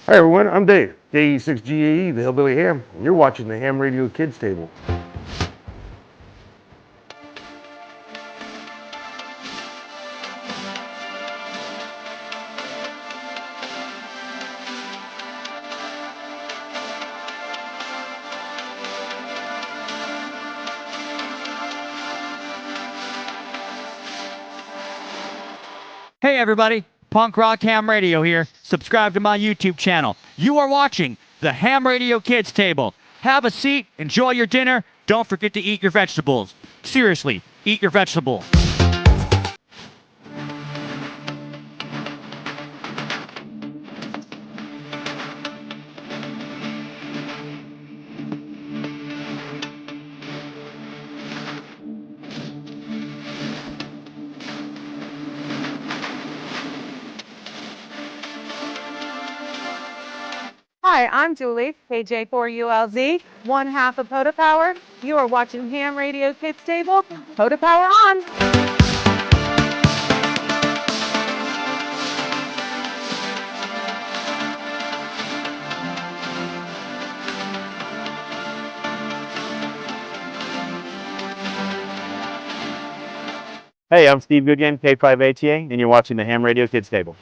Hi everyone, I'm Dave, JE6GAE, the Hillbilly Ham, and you're watching the Ham Radio Kids Table. Hey everybody, Punk Rock Ham Radio here. Subscribe to my YouTube channel. You are watching the Ham Radio Kids Table. Have a seat, enjoy your dinner, don't forget to eat your vegetables. Seriously, eat your vegetables. Hi, I'm Julie, KJ4ULZ, one half of Hoda Power. You are watching Ham Radio Kids Table. Hoda Power on! Hey, I'm Steve Goodgan, K5ATA, and you're watching the Ham Radio Kids Table.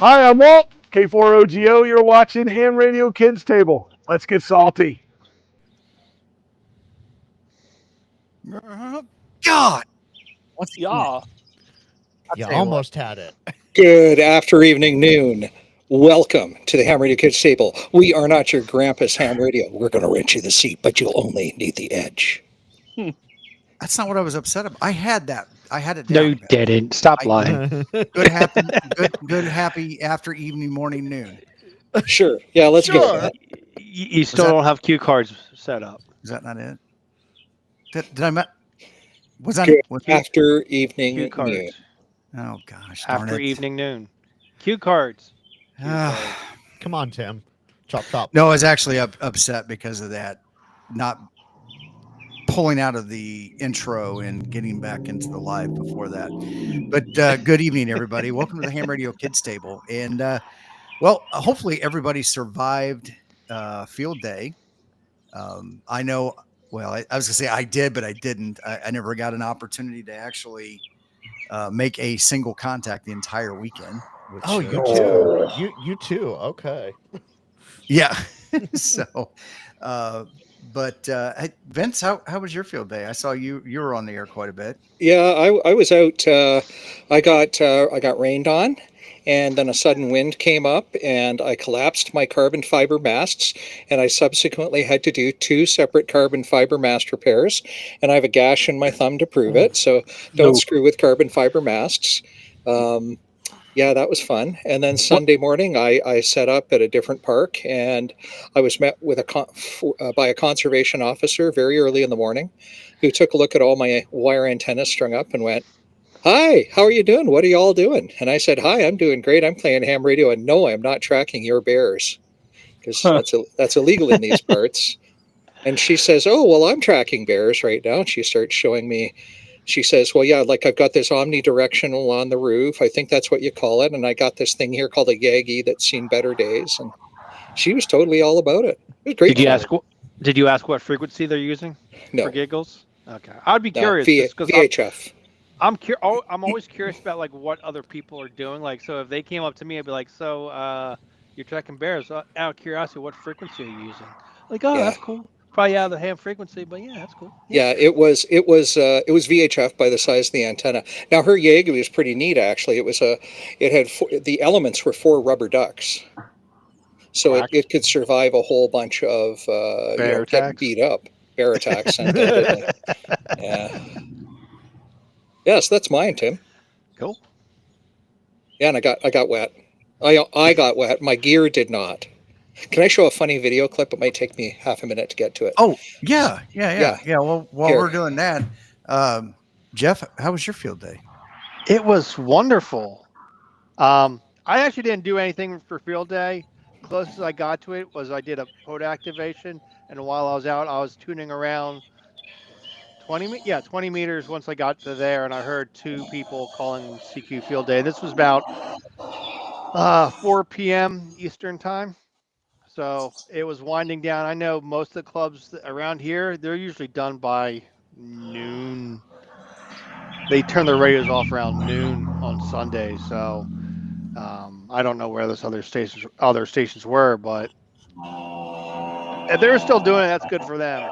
Hi, I'm Walt, K4OGO. You're watching Ham Radio Kids Table. Let's get salty. God. What's Yeah. You almost had it. Good after evening noon. Welcome to the Ham Radio Kids Table. We are not your grandpa's ham radio. We're going to rent you the seat, but you'll only need the edge. That's not what I was upset about. I had that. I had it down. No, you didn't. Stop lying. Good happy after evening, morning, noon. Sure. Yeah, let's go with that. You still don't have cue cards set up. Is that not it? Did I met? Was that Good was after evening Cue noon. cards. Oh gosh. Darn After it. evening noon. Cue cards. Come on, Tim. Chop, chop. No, I was actually upset because of that. Not pulling out of the intro and getting back into the live before that. But good evening, everybody. Welcome to the Ham Radio Kids Table. And well, hopefully everybody survived field day. I know. Well, I was gonna say I did, but I didn't. I never got an opportunity to actually make a single contact the entire weekend. Which, Oh, you too. You too. Okay. yeah. So, but hey, Vince, how was your field day? I saw you were on the air quite a bit. Yeah, I was out. I got rained on, and then a sudden wind came up, and I collapsed my carbon fiber masts, and I subsequently had to do 2 separate carbon fiber mast repairs, and I have a gash in my thumb to prove it. So don't screw with carbon fiber masts. Yeah, that was fun. And then Sunday morning, I set up at a different park, and I was met with by a conservation officer very early in the morning, who took a look at all my wire antennas strung up and went, "Hi, how are you doing? What are you all doing?" And I said, "Hi, I'm doing great. I'm playing ham radio, and no, I'm not tracking your bears, because that's illegal in these parts." And she says, "Oh, well, I'm tracking bears right now." And she starts showing me. She says, "Well, yeah, like I've got this omnidirectional on the roof. I think that's what you call it. And I got this thing here called a Yagi that's seen better days." And she was totally all about it. It was great. Did you ask what frequency they're using No. for giggles? Okay. I'd be No, curious because VHF. I'm always curious about like what other people are doing. Like, so if they came up to me, I'd be like, "So, you're tracking bears? Out of curiosity, what frequency are you using?" Like, "Oh, Yeah. that's cool. Probably out of the ham frequency, but yeah, that's cool." Yeah, it was VHF by the size of the antenna. Now her Yagi was pretty neat actually. It had the elements were 4 rubber ducks, so it could survive a whole bunch of Bear getting attacks? beat up, bear attacks. And, yeah. Yes, that's mine, Tim. Cool. Yeah, and I got wet. I got wet. My gear did not. Can I show a funny video clip? It might take me half a minute to get to it. Oh, yeah. Well, while Here. we're doing that, Jeff, how was your field day? It was wonderful. I actually didn't do anything for field day. Closest I got to it was I did a POTA activation, and while I was out, I was tuning around 20 meters once I got to there, and I heard two people calling CQ field day. This was about 4 p.m. Eastern time. So it was winding down. I know most of the clubs around here, they're usually done by noon. They turn their radios off around noon on Sunday. So I don't know where those other stations were, but if they were still doing it, that's good for them.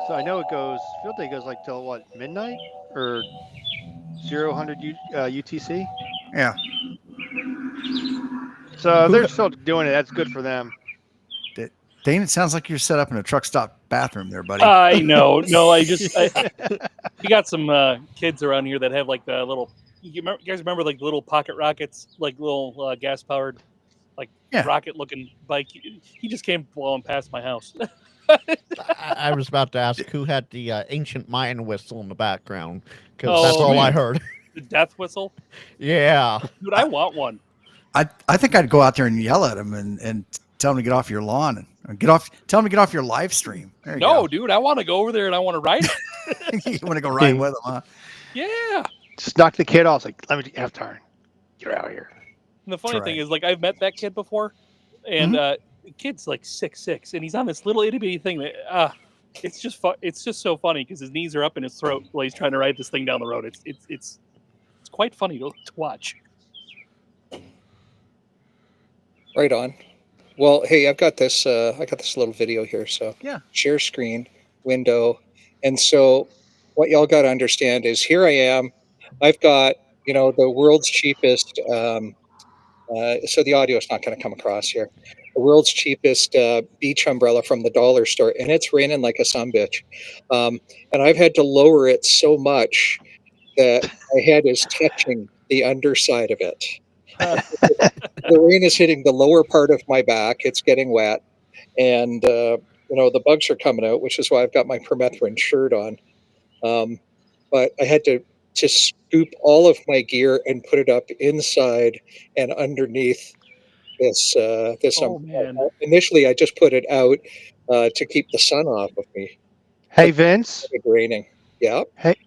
So I know it goes, field day goes like till what, midnight or 0000 UTC? Yeah. So if they're still doing it, that's good for them. Dane, it sounds like you're set up in a truck stop bathroom there, buddy. I know. No, we got some kids around here that have like the little. You guys remember like the little pocket rockets, like little gas powered, like rocket looking bike? He just came blowing past my house. I was about to ask who had the ancient Mayan whistle in the background, because that's all I heard. The death whistle. Yeah, dude, I want one. I think I'd go out there and yell at him and tell him to get off your lawn and tell him to get off your live stream. There you go. Dude, I want to go over there and I want to ride. You want to go ride with him, huh? Yeah. Just knock the kid off. Like, let me have time. Get out of here. And the funny thing is, like, I've met that kid before, and the kid's like 6'6", and he's on this little itty bitty thing that it's just it's just so funny because his knees are up in his throat while he's trying to ride this thing down the road. It's quite funny to watch. Right on. Well, hey, I've got this little video here. So share screen, window. And so what y'all got to understand is here I am. I've got, the world's cheapest. So the audio is not going to come across here. The world's cheapest beach umbrella from the dollar store. And it's raining like a sumbitch. And I've had to lower it so much that my head is touching the underside of it. The rain is hitting the lower part of my back. It's getting wet, and the bugs are coming out, which is why I've got my permethrin shirt on. But I had to scoop all of my gear and put it up inside and underneath this. Man. Initially, I just put it out to keep the sun off of me. Hey, Vince. It's raining. Yeah.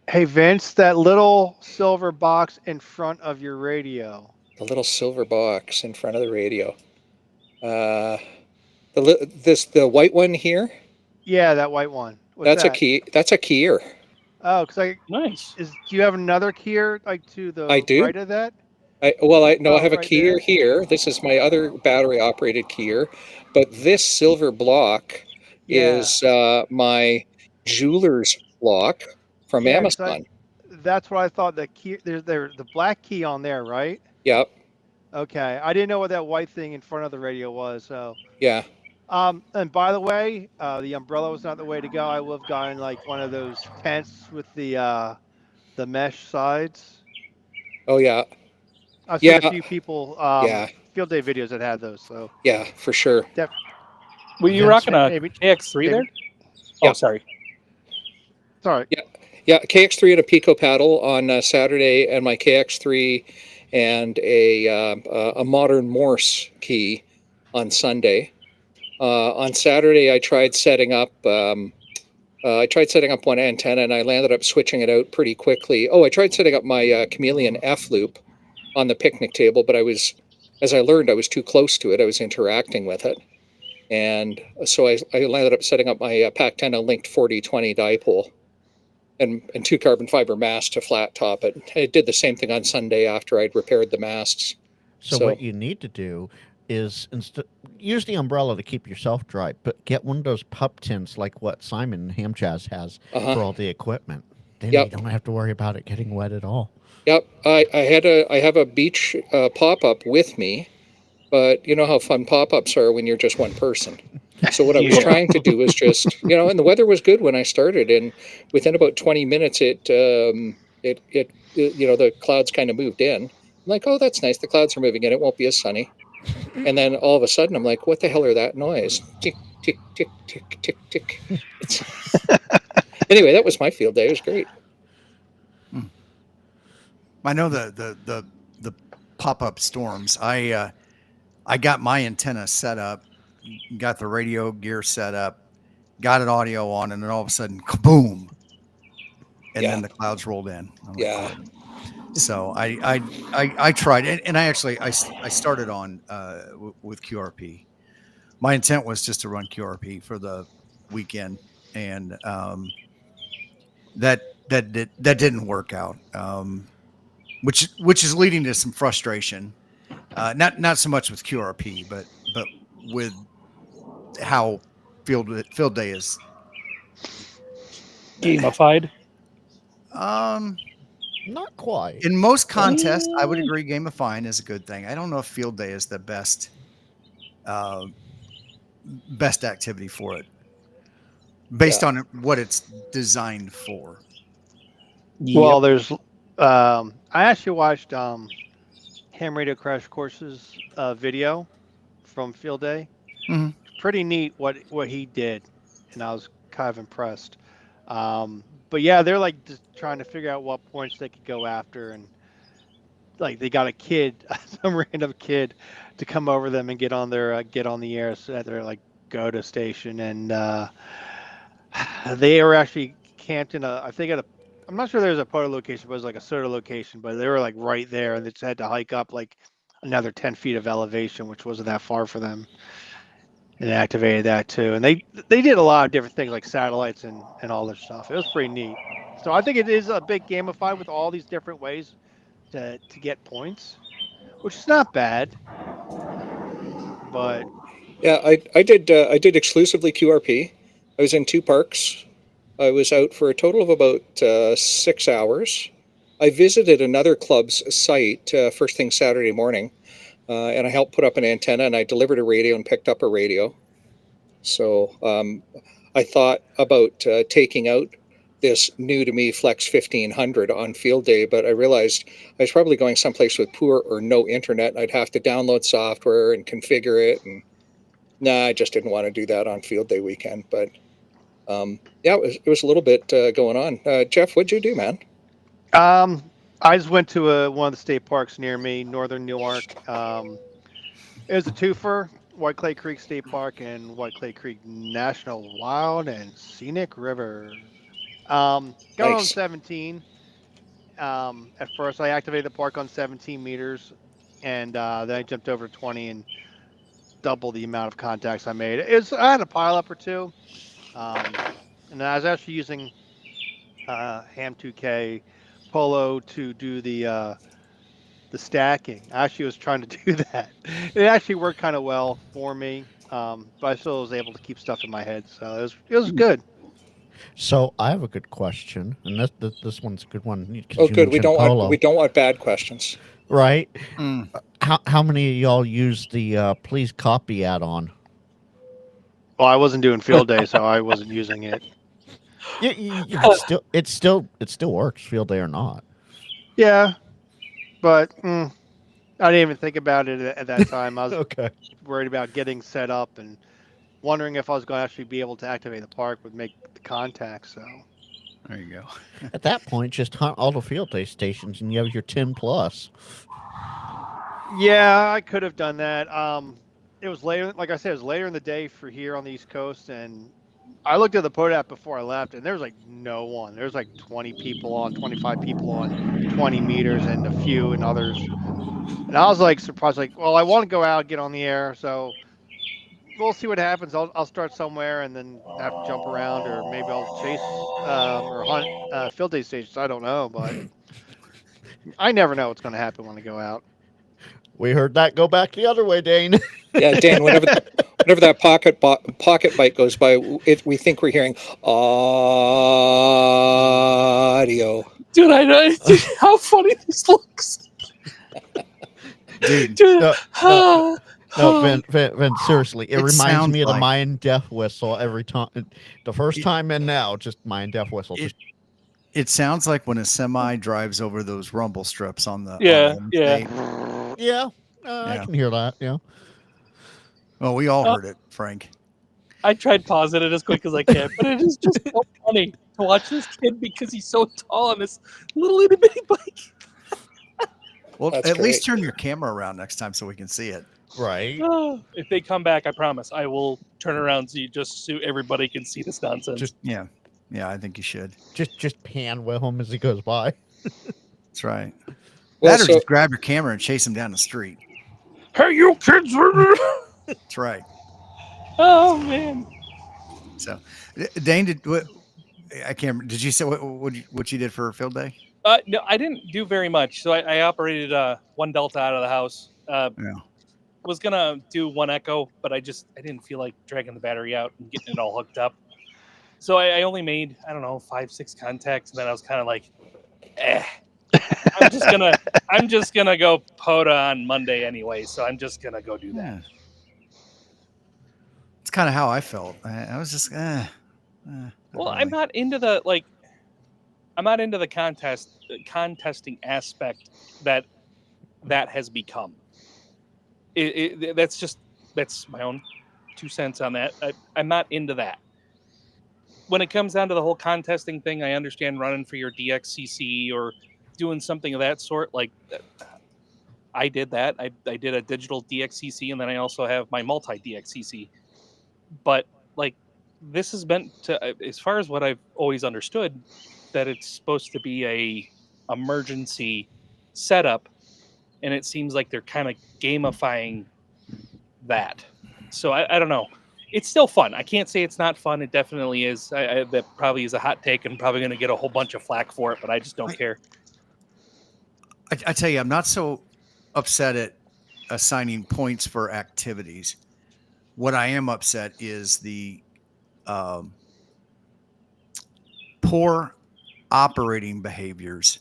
Hey, Vince. That little silver box in front of your radio. The little silver box in front of the radio. The white one here. Yeah, that white one. That's a key. That's a keyer. Oh, because nice. Do you have another keyer like to the right of that? I have a keyer here. This is my other battery operated keyer, but this silver block is my jeweler's block from Amazon. That's what I thought. The key, there's the black key on there, right? Yep. Okay, I didn't know what that white thing in front of the radio was. So yeah. And by the way, the umbrella was not the way to go. I would have gotten like one of those tents with the mesh sides. Oh yeah. I've seen a few people field day videos that had those. So yeah, for sure. Were you rocking a KX3 there? Yeah. Oh, sorry. Sorry. Yeah, KX3 and a Pico paddle on Saturday, and my KX3 and a modern Morse key on Sunday. On Saturday, I tried setting up one antenna, and I landed up switching it out pretty quickly. Oh, I tried setting up my Chameleon F loop on the picnic table, but as I learned, I was too close to it. I was interacting with it, and so I landed up setting up my PAC-10 linked 4020 dipole. And two carbon fiber masts to flat top it. I did the same thing on Sunday after I'd repaired the masts. So what you need to do is use the umbrella to keep yourself dry, but get one of those pup tents like what Simon Hamchaz has for all the equipment. Then you don't have to worry about it getting wet at all. Yep, I have a beach pop-up with me, but you know how fun pop-ups are when you're just one person. So what I was trying to do was just, and the weather was good when I started, and within about 20 minutes, the clouds kind of moved in. I'm like, oh, that's nice. The clouds are moving in. It won't be as sunny. And then all of a sudden, I'm like, what the hell are that noise? Tick, tick, tick, tick, tick, tick. Anyway, that was my field day. It was great. I know the pop-up storms. I got my antenna set up, got the radio gear set up, got an audio on, and then all of a sudden, kaboom! And then the clouds rolled in. Yeah. So I tried, and I started on with QRP. My intent was just to run QRP for the weekend, and that didn't work out, which is leading to some frustration. Not so much with QRP, but with how field day is Gamified. Not quite. In most contests, I would agree gamifying is a good thing. I don't know if field day is the best activity for it, based on what it's designed for. Well, there's I actually watched Ham Radio Crash Course's video from field day. Mhm. Pretty neat what he did, and I was kind of impressed. But yeah, they're like just trying to figure out what points they could go after, and like they got a kid, some random kid, to come over them and get on the air at their like go-to station, and they were actually camped in I'm not sure there's a POTA location, but it was like a SOTA location, but they were like right there, and they just had to hike up like another 10 feet of elevation, which wasn't that far for them. And they activated that too. And they did a lot of different things like satellites and all this stuff. It was pretty neat. So I think it is a big gamified with all these different ways to get points, which is not bad. But yeah, I did exclusively QRP. I was in 2 parks. I was out for a total of about 6 hours. I visited another club's site first thing Saturday morning. And I helped put up an antenna, and I delivered a radio and picked up a radio. So I thought about taking out this new to me Flex 1500 on field day, but I realized I was probably going someplace with poor or no internet. I'd have to download software and configure it. And I just didn't want to do that on field day weekend. But yeah, it was a little bit going on. Jeff, what'd you do, man? I just went to one of the state parks near me, northern Newark. It was a twofer, White Clay Creek State Park and White Clay Creek National Wild and Scenic River. Got on 17. At first, I activated the park on 17 meters, and then I jumped over 20 and doubled the amount of contacts I made. I had a pileup or two, and I was actually using Ham 2K Polo to do the stacking. I actually was trying to do that. It actually worked kind of well for me, but I still was able to keep stuff in my head, so it was good. So I have a good question, and this one's a good one. Oh, good. We don't want bad questions, right? How many of y'all use the Please Copy add-on? Well, I wasn't doing field day, so I wasn't using it. You it still works, field day or not. Yeah, but I didn't even think about it at that time. I was worried about getting set up and wondering if I was going to actually be able to activate the park would make the contact. So there you go. At that point, just hunt all the field day stations and you have your 10 plus. Yeah, I could have done that. It was later, like I said, it was later in the day for here on the East Coast, and I looked at the POTA app before I left, and there was like no one. There was like 20 people on, 25 people on 20 meters, and a few and others. And I was like surprised, like, well, I want to go out, get on the air, so we'll see what happens. I'll start somewhere and then have to jump around, or maybe I'll chase or hunt field day stations. I don't know, but I never know what's going to happen when I go out. We heard that go back the other way, Dane. Yeah, Dane, whenever that pocket bite goes by, we think we're hearing audio. Dude, I know. How funny this looks. Dude. No, Vin, seriously, it reminds me of the Mayan death whistle every time. The first time and now, just Mayan death whistle. It sounds like when a semi drives over those rumble strips on the I can hear that. Yeah. Well, we all heard it, Frank. I tried pausing it as quick as I can, but it is just so funny to watch this kid because he's so tall on this little itty bitty bike. Well, That's at least great. turn your camera around next time so we can see it. Right. If they come back, I promise I will turn around so everybody can see this nonsense. Yeah, I think you should. Just pan with him as he goes by. That's right. Well, That or so- just grab your camera and chase him down the street. Hey, you kids! That's right. Oh man. So, Dane, I can't remember. Did you say what you did for field day? No, I didn't do very much. So I operated one Delta out of the house. Yeah. Was gonna do one Echo, but I didn't feel like dragging the battery out and getting it all hooked up. So I only made, I don't know, 5-6 contacts, and then I was kind of like, I'm just gonna go POTA on Monday anyway. So I'm just gonna go do that. It's kind of how I felt. I was just, Well, really. I'm not into the contesting aspect that has become. That's my own 2 cents on that. I'm not into that. When it comes down to the whole contesting thing, I understand running for your DXCC or doing something of that sort. Like, I did that. I did a digital DXCC, and then I also have my multi DXCC. But like, this is meant to, as far as what I've always understood, that it's supposed to be a emergency setup, and it seems like they're kind of gamifying that. So I don't know. It's still fun. I can't say it's not fun. It definitely is. That probably is a hot take, and probably going to get a whole bunch of flack for it, but I just don't care. I tell you, I'm not so upset at assigning points for activities. What I am upset is the poor operating behaviors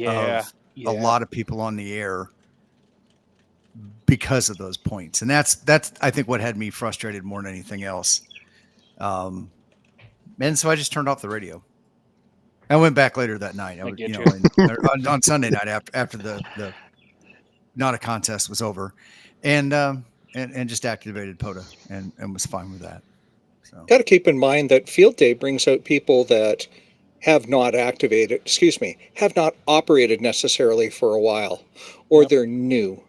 of a lot of people on the air because of those points. And that's I think what had me frustrated more than anything else. And so I just turned off the radio. I went back later that night. On Sunday night after the not a contest was over, and just activated POTA and was fine with that. So Got to keep in mind that field day brings out people that have not operated necessarily for a while, or they're new,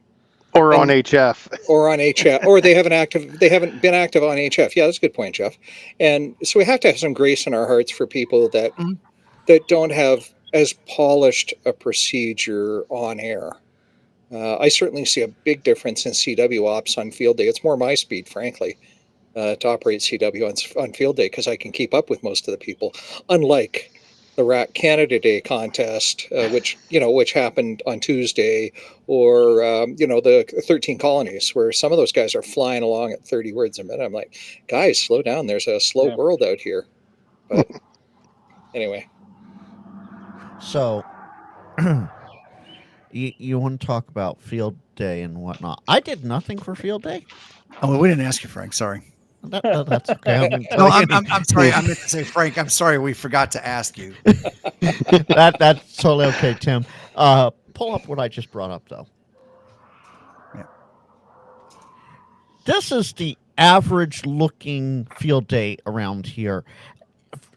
or on HF, or they haven't been active on HF. Yeah, that's a good point, Jeff. And so we have to have some grace in our hearts for people that don't have as polished a procedure on air. I certainly see a big difference in CW ops on field day. It's more my speed, frankly, to operate CW on field day, because I can keep up with most of the people. Unlike the RAC Canada Day contest, which happened on Tuesday, or the 13 colonies, where some of those guys are flying along at 30 words a minute. I'm like, guys, slow down. There's a slow world out here. But anyway. So, you want to talk about field day and whatnot? I did nothing for field day. Oh, well, we didn't ask you, Frank. Sorry. That's okay. No, I'm sorry. I meant to say, Frank, I'm sorry. We forgot to ask you. That's totally okay, Tim. Pull up what I just brought up, though. Yeah. This is the average looking field day around here.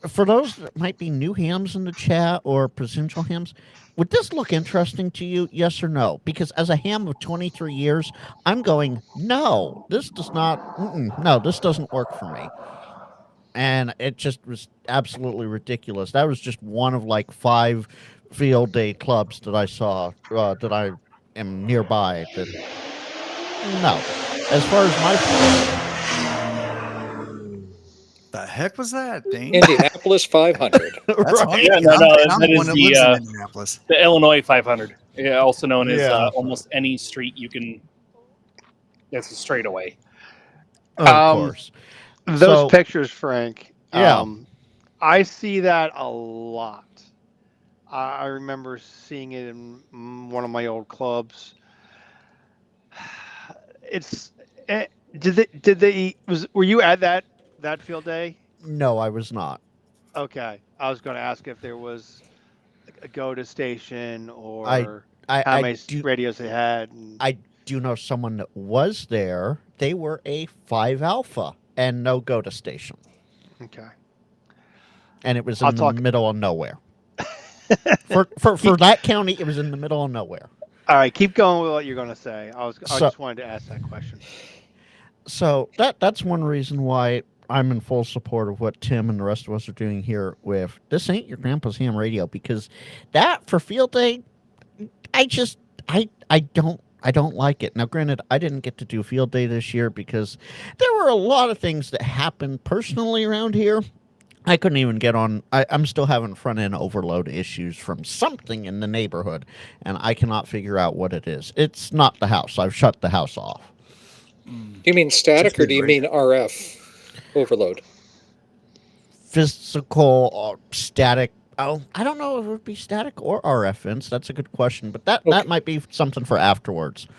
For those that might be new hams in the chat or potential hams, would this look interesting to you? Yes or no? Because as a ham of 23 years, I'm going, no, this does not, no, this doesn't work for me. And it just was absolutely ridiculous. That was just one of like 5 field day clubs that I saw that I am nearby. That no, as far as my the heck was that, Dane? Indianapolis 500. That's right. Yeah, no, I'm that the is one that lives in the Indianapolis. Illinois 500. Yeah, also known as Yeah. almost any street you can. That's a straightaway. Of course. Those So- pictures, Frank. Yeah. I see that a lot. I remember seeing it in one of my old clubs. Were you at that field day? No, I was not. Okay. I was going to ask if there was a go-to station or I how many do- radios they had. And... I do know someone that was there. They were a 5 Alpha and no go-to station. Okay. And it was I'll in the talk- middle of nowhere. For that county, it was in the middle of nowhere. All right, keep going with what you're going to say. I So- just wanted to ask that question. So that's one reason why I'm in full support of what Tim and the rest of us are doing here with This Ain't Your Grandpa's Ham Radio, because that for field day, I don't like it. Now, granted, I didn't get to do field day this year because there were a lot of things that happened personally around here. I couldn't even get on. I'm still having front end overload issues from something in the neighborhood, and I cannot figure out what it is. It's not the house. I've shut the house off. Do you mean static or do you mean RF overload? Physical, static. Oh, I don't know if it would be static or RF, Vince. That's a good question, but that might be something for afterwards.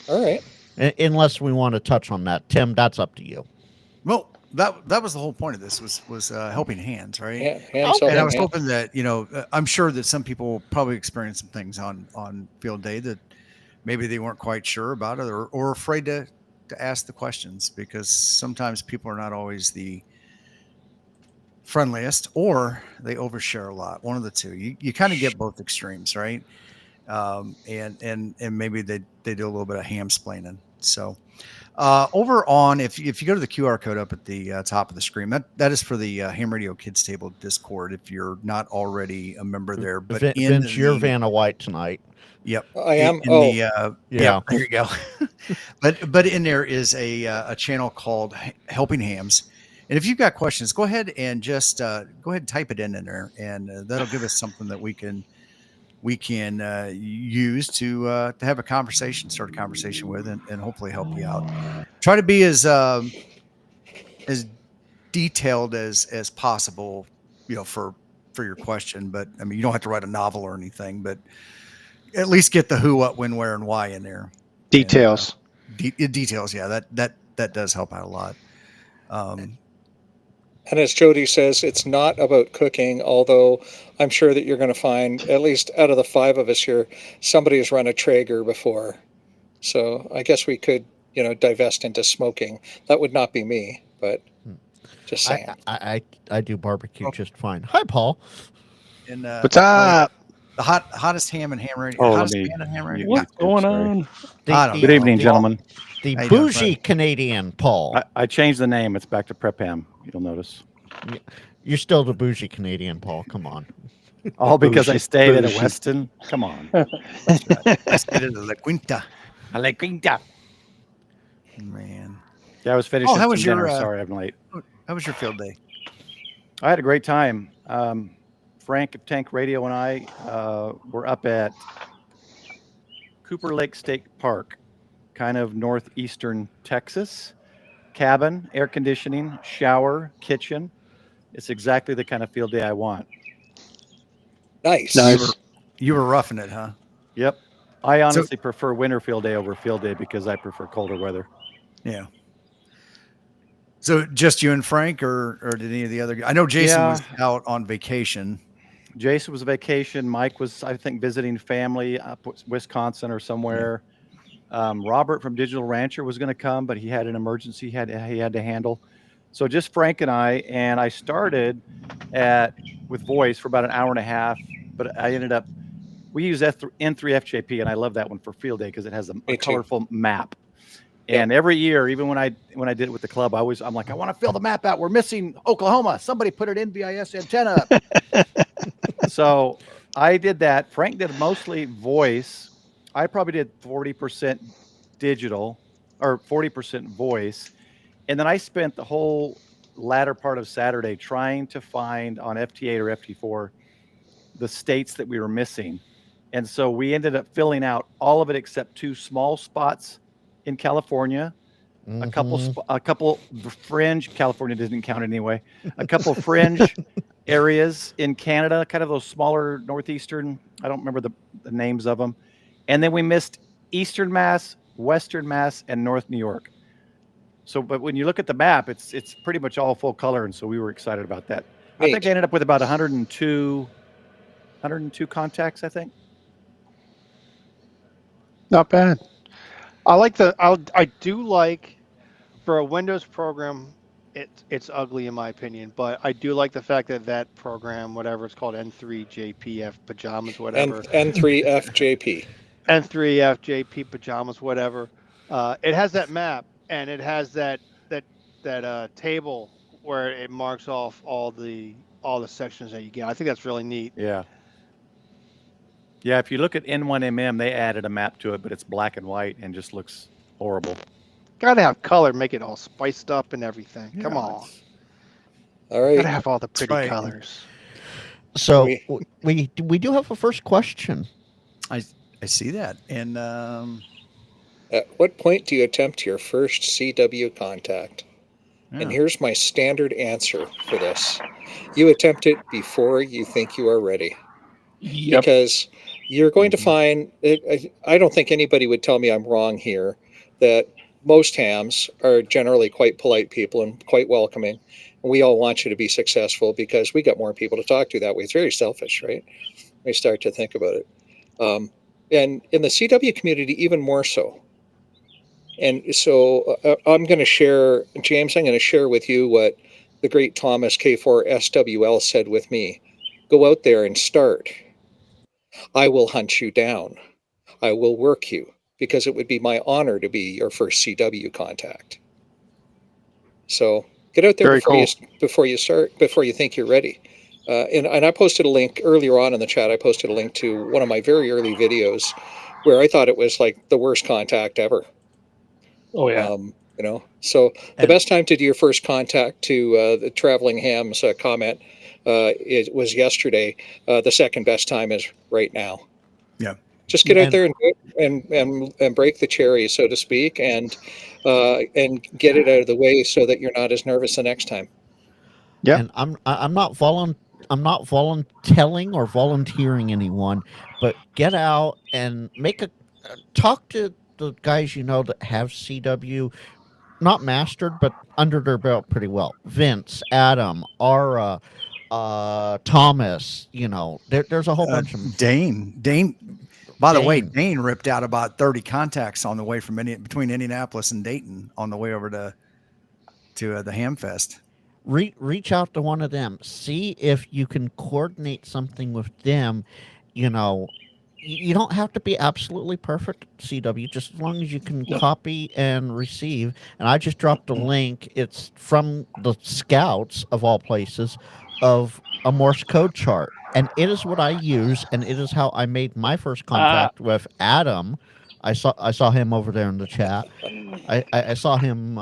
All right. Unless we want to touch on that, Tim, that's up to you. Well, that was the whole point of this was helping hands, right? Yeah, hands And I helping was hand. hoping that I'm sure that some people probably experienced some things on field day that maybe they weren't quite sure about it or afraid to ask the questions, because sometimes people are not always the friendliest, or they overshare a lot. One of the two. You kind of get both extremes, right? And maybe they do a little bit of ham-splaining. So over on, if you go to the QR code up at the top of the screen, that is for the Ham Radio Kids Table Discord. If you're not already a member there, but Vince, you're Vanna White tonight. Yep, I am. Yeah, Yeah. there you go. but in there is a channel called Helping Hams, and if you've got questions, go ahead and just go ahead and type it in there, and that'll give us something that we can use to have a conversation, start a conversation with, and hopefully help you out. Try to be as detailed as possible, for your question. But I mean, you don't have to write a novel or anything, but at least get the who, what, when, where, and why in there. Details. And, details. Yeah, that does help out a lot. And as Jody says, it's not about cooking, although I'm sure that you're going to find, at least out of the five of us here, somebody has run a Traeger before. So I guess we could, divest into smoking. That would not be me, but just saying. I do barbecue just fine. Hi, Paul. And What's up? The hottest ham and ham radio. Oh, Hottest let me- man and ham radio. What's going on? I don't Good know. evening, gentlemen. The How you doing, bougie Fred? Canadian Paul. I changed the name. It's back to Prep Ham. You'll notice. You're still the bougie Canadian Paul. Come on. All because I Bougie, stayed at a bougie. Weston. Come on. I stayed at the La Quinta. I like Quinta. Man, Yeah, I was finishing how was some dinner. your, Sorry, I'm late. how was your field day? I had a great time. Frank of Tank Radio and I were up at Cooper Lake State Park, kind of northeastern Texas. Cabin, air conditioning, shower, kitchen. It's exactly the kind of field day I want. Nice. You were roughing it, huh? Yep. I honestly prefer winter field day over field day because I prefer colder weather. Yeah. So just you and Frank, or did any of the other? I know Jason Yeah. was out on vacation. Jason was on vacation. Mike was, I think, visiting family up Wisconsin or somewhere. Robert from Digital Rancher was going to come, but he had an emergency he had to handle. So just Frank and I started with voice for about an hour and a half, but I ended up, we use N3FJP, and I love that one for field day because it has a Me too. colorful map. And every year, even when I did it with the club, I'm like, I want to fill the map out. We're missing Oklahoma. Somebody put an NVIS antenna up. So I did that. Frank did mostly voice. I probably did 40% digital or 40% voice. And then I spent the whole latter part of Saturday trying to find on FT8 or FT4 the states that we were missing. And so we ended up filling out all of it except two small spots in California, a couple fringe, California didn't count anyway, a couple fringe areas in Canada, kind of those smaller northeastern, I don't remember the names of them. And then we missed Eastern Mass, Western Mass, and North New York. So, but when you look at the map, it's pretty much all full color. And so we were excited about that. I think I ended up with about 102 contacts, I think. Not bad. I do like for a Windows program, it's ugly in my opinion, but I do like the fact that program, whatever it's called, N3JPF pajamas, whatever. N3FJP. N3F, JP pajamas, whatever. It has that map, and it has that table where it marks off all the sections that you get. I think that's really neat. Yeah. Yeah, if you look at N1MM, they added a map to it, but it's black and white and just looks horrible. Gotta have color, make it all spiced up and everything. Come Yeah, on. All right. Gotta have all the pretty right. colors. So we do have a first question. I see that. And At what point do you attempt your first CW contact? Yeah. And here's my standard answer for this. You attempt it before you think you are ready. Yep. Because you're going to find, I don't think anybody would tell me I'm wrong here, that most hams are generally quite polite people and quite welcoming. And we all want you to be successful because we got more people to talk to that way. It's very selfish, right? We start to think about it. And in the CW community, even more so. And so I'm going to share, James, I'm going to share with you what the great Thomas K4SWL said with me. Go out there and start. I will hunt you down. I will work you because it would be my honor to be your first CW contact. So get out there before you start, before you think you're ready. And I posted a link earlier on in the chat. I posted a link to one of my very early videos where I thought it was like the worst contact ever. Oh yeah. You know, so the best time to do your first contact, to the Traveling Hams comment, it was yesterday. The second best time is right now. Yeah. Just get out there and do it and break the cherry, so to speak, and get it out of the way so that you're not as nervous the next time. Yeah. And I'm not volunteering or volunteering anyone, but get out and talk to the guys you know that have CW not mastered but under their belt pretty well. Vince, Adam, Ara, Thomas, you know, there's a whole bunch of them. Dane. By the way, Dane ripped out about 30 contacts on the way from between Indianapolis and Dayton on the way over to the Hamfest. Reach out to one of them. See if you can coordinate something with them. You know, you don't have to be absolutely perfect, CW, just as long as you can copy and receive. And I just dropped a link. It's from the Scouts, of all places, of a Morse code chart. And it is what I use, and it is how I made my first contact with Adam. I saw him over there in the chat. I saw him.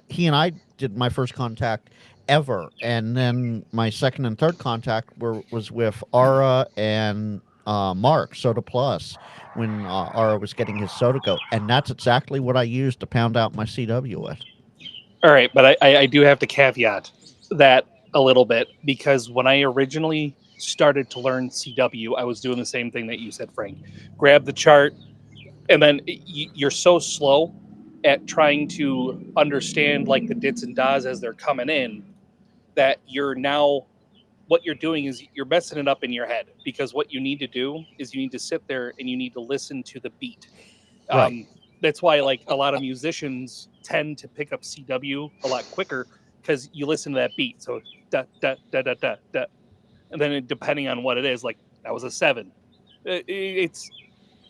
He and I did my first contact ever, and then my second and third contact was with Ara and Mark Soda Plus when Ara was getting his Soda Go, and that's exactly what I used to pound out my CW with. All right, but I do have to caveat that a little bit, because when I originally started to learn CW, I was doing the same thing that you said, Frank. Grab the chart, and then you're so slow at trying to understand like the dits and das as they're coming in that what you're doing is you're messing it up in your head, because what you need to do is you need to sit there and you need to listen to the beat. Right. That's why like a lot of musicians tend to pick up CW a lot quicker, because you listen to that beat. So da da da da da da, and then depending on what it is, like that was a 7. It's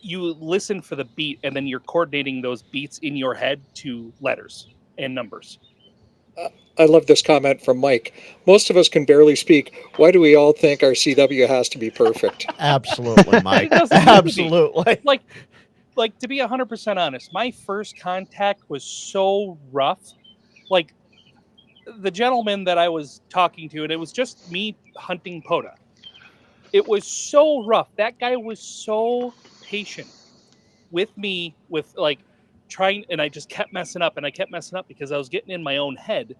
you listen for the beat, and then you're coordinating those beats in your head to letters and numbers. I love this comment from Mike. Most of us can barely speak. Why do we all think our CW has to be perfect? Absolutely, Mike. It doesn't need to be. Absolutely. Like to be 100% honest, my first contact was so rough. Like the gentleman that I was talking to, and it was just me hunting POTA. It was so rough. That guy was so patient with me, with like trying, and I just kept messing up, and I kept messing up because I was getting in my own head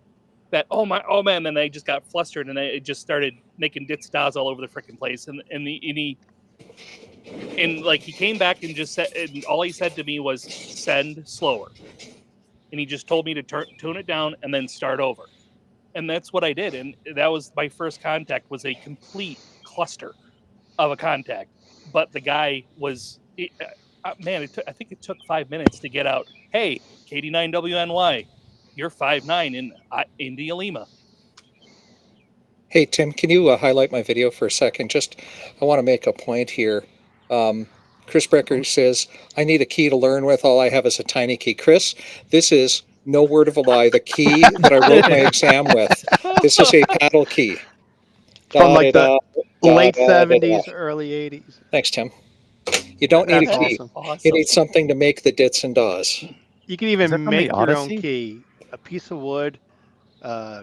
that oh man, then I just got flustered, and I just started making dits das all over the freaking place, and he came back and just said, and all he said to me was send slower, and he just told me to tune it down and then start over, and that's what I did, and that was my first contact. Was a complete cluster of a contact, but the guy was man, I think it took 5 minutes to get out. Hey, KD9WNY, you're 5'9" in India Lima. Hey, Tim, can you highlight my video for a second? I want to make a point here. Chris Brecker says, I need a key to learn with. All I have is a tiny key. Chris, this is no word of a lie. The key that I wrote my exam with. This is a paddle key. From like the late da, da, da. 70s, early 80s. Thanks, Tim. You don't need a That's key. awesome. You need something to make the dits and das. You can Is that even from the make your own Odyssey? key. A piece of wood,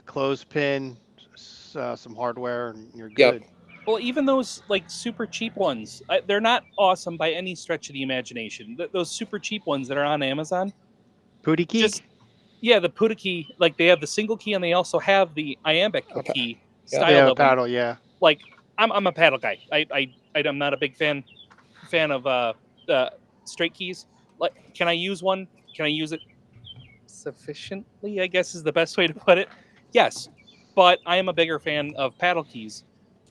clothespin, some hardware, and you're Yep. good. Well, even those like super cheap ones, they're not awesome by any stretch of the imagination. Those super cheap ones that are on Amazon. Pooty key? Yeah, the Puda key. Like they have the single key and they also have the iambic key style Yeah, of them. paddle, yeah. Like I'm a paddle guy. I'm not a big fan of straight keys. Like, can I use one? Can I use it sufficiently? I guess is the best way to put it. Yes, but I am a bigger fan of paddle keys.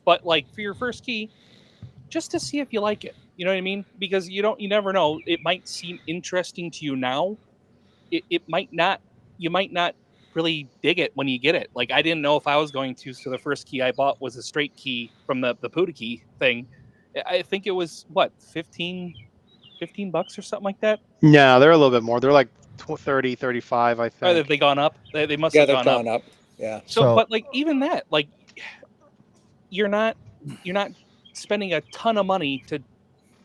But like for your first key, just to see if you like it. You know what I mean? Because you never know. It might seem interesting to you now. It might not. You might not really dig it when you get it. Like I didn't know if I was going to. So the first key I bought was a straight key from the Puda key thing. I think it was what, $15 or something like that. No, they're a little bit more. They're like 30, 35, I think. Or have they gone up? They must Yeah, have they've gone gone up. Yeah. So, but like even that, like you're not spending a ton of money to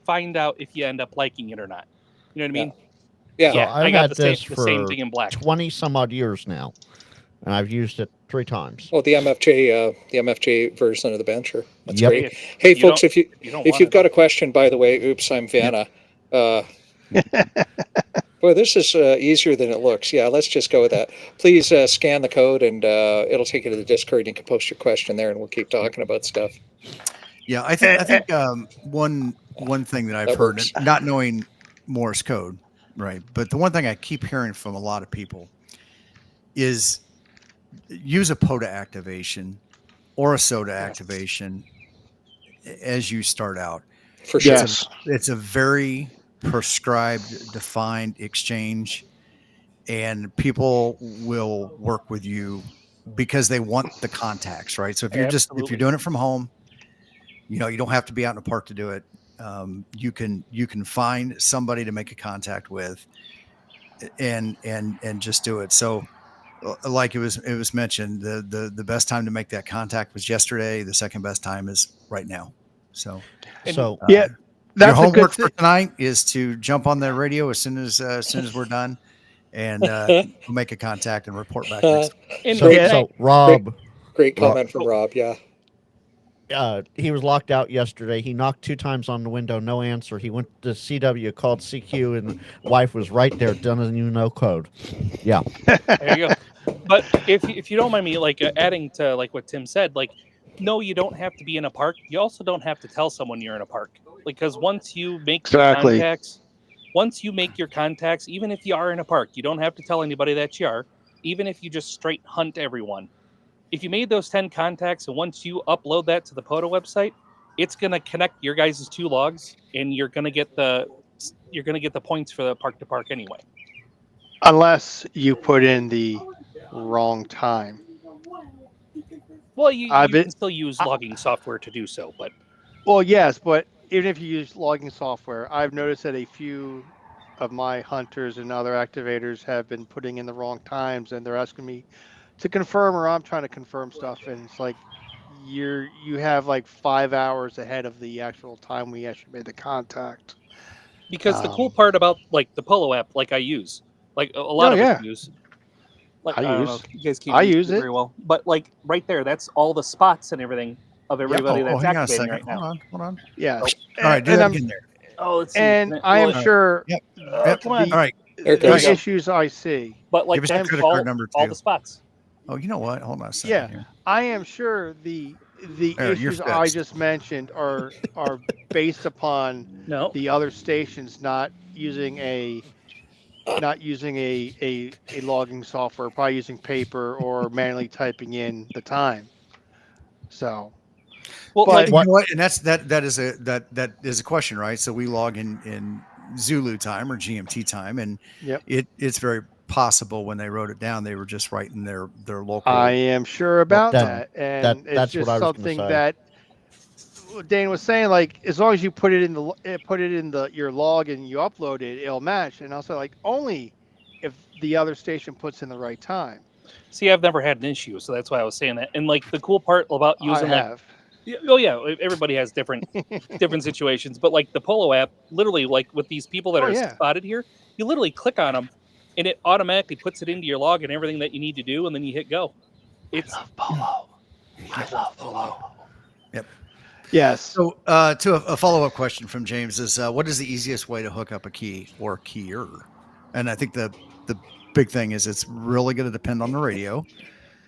find out if you end up liking it or not. You know what I mean? Yeah. So I I've got had the this same for thing in black. 20 some odd years now, and I've used it 3 times. Oh, the MFJ version of the Bencher. That's Yep. great. Hey, You folks, don't- if you don't if want you've it, got a question, by the way, oops, I'm Vanna. Boy, this is easier than it looks. Yeah, let's just go with that. Please scan the code, and it'll take you to the Discord. You can post your question there, and we'll keep talking about stuff. Yeah, I think one thing that I've That heard, works. not knowing Morse code, right? But the one thing I keep hearing from a lot of people is use a POTA activation or a SOTA activation as you start out. For sure. Yes. It's a very prescribed, defined exchange, and people will work with you because they want the contacts, right? So if you're Absolutely. doing it from home, you don't have to be out in the park to do it. You can find somebody to make a contact with, and just do it. So, like it was mentioned, the best time to make that contact was yesterday. The second best time is right now. So, So Yeah, your that's a good homework thing. for tonight is to jump on the radio as soon as we're done, and make a contact and report back next week. And so, yeah, so Rob, Great comment from Rob. Yeah. he was locked out yesterday. He knocked 2 times on the window, no answer. He went to CW, called CQ, and the wife was right there, doesn't even know code. Yeah. there you go. But if you don't mind me like adding to like what Tim said, like no, you don't have to be in a park. You also don't have to tell someone you're in a park, because once you make Exactly. your contacts, even if you are in a park, you don't have to tell anybody that you are. Even if you just straight hunt everyone, if you made those 10 contacts and once you upload that to the POTA website, it's gonna connect your guys' 2 logs, and you're gonna get the points for the park to park anyway. Unless you put in the wrong time. Well, you I've can been- still use logging software to do so, but Well, yes, but even if you use logging software, I've noticed that a few of my hunters and other activators have been putting in the wrong times, and they're asking me to confirm, or I'm trying to confirm stuff, and it's like you have like 5 hours ahead of the actual time we actually made the contact. because the cool part about like the Polo app, like I use, like a lot of yeah. us use. Like, I don't know use. if you guys can't I use use it. very well, but like right there, that's all the spots and everything of everybody Yeah. that's hang on a activating second. right now. Hold on. Yeah. All right, do And that I'm- again there. Oh, let's see. And I am Well, sure Yep. come on. All right. There it the goes. issues I see. But like Give us your them, credit all, card number all too. the spots. Oh, you know what? Hold on a second. Yeah. Here. I am sure the There, you're issues I fixed. just mentioned are based upon No, the other stations not using a logging software, probably using paper or manually typing in the time. So well, but- like You know what? And that is a question, right? So we log in Zulu time or GMT time, and Yep. it's very possible when they wrote it down, they were just writing their local. I am sure about that- that, and it's that's just what I was gonna something say. that what Dane was saying, like as long as you put it in your log and you upload it, it'll match. And also like only if the other station puts in the right time. See, I've never had an issue, so that's why I was saying that. And like the cool part about using I like, have. everybody has different situations, but like the Polo app, literally like with these people that are spotted here, you literally click on them, and it automatically puts it into your log and everything that you need to do, and then you hit go. It's Polo. I love Polo. Yep. Yes. So, to a follow-up question from James is, what is the easiest way to hook up a key or keyer? And I think the big thing is it's really going to depend on the radio.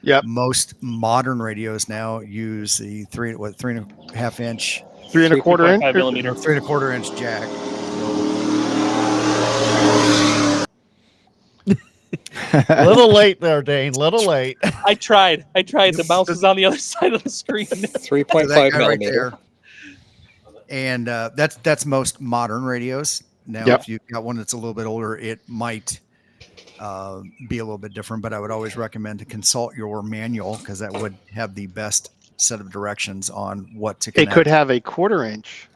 Yep. Most modern radios now use the 3.5 inch, 3 1/4 inch, 3.5 millimeter, 3 1/4 inch jack. A little late there, Dane. Little late. I tried. The mouse was on the other side of the screen. 3.5 millimeter. Right, and that's most modern radios. Now, Yep. if you've got one that's a little bit older, it might be a little bit different, but I would always recommend to consult your manual because that would have the best set of directions on what to connect. It could have a 1/4 inch.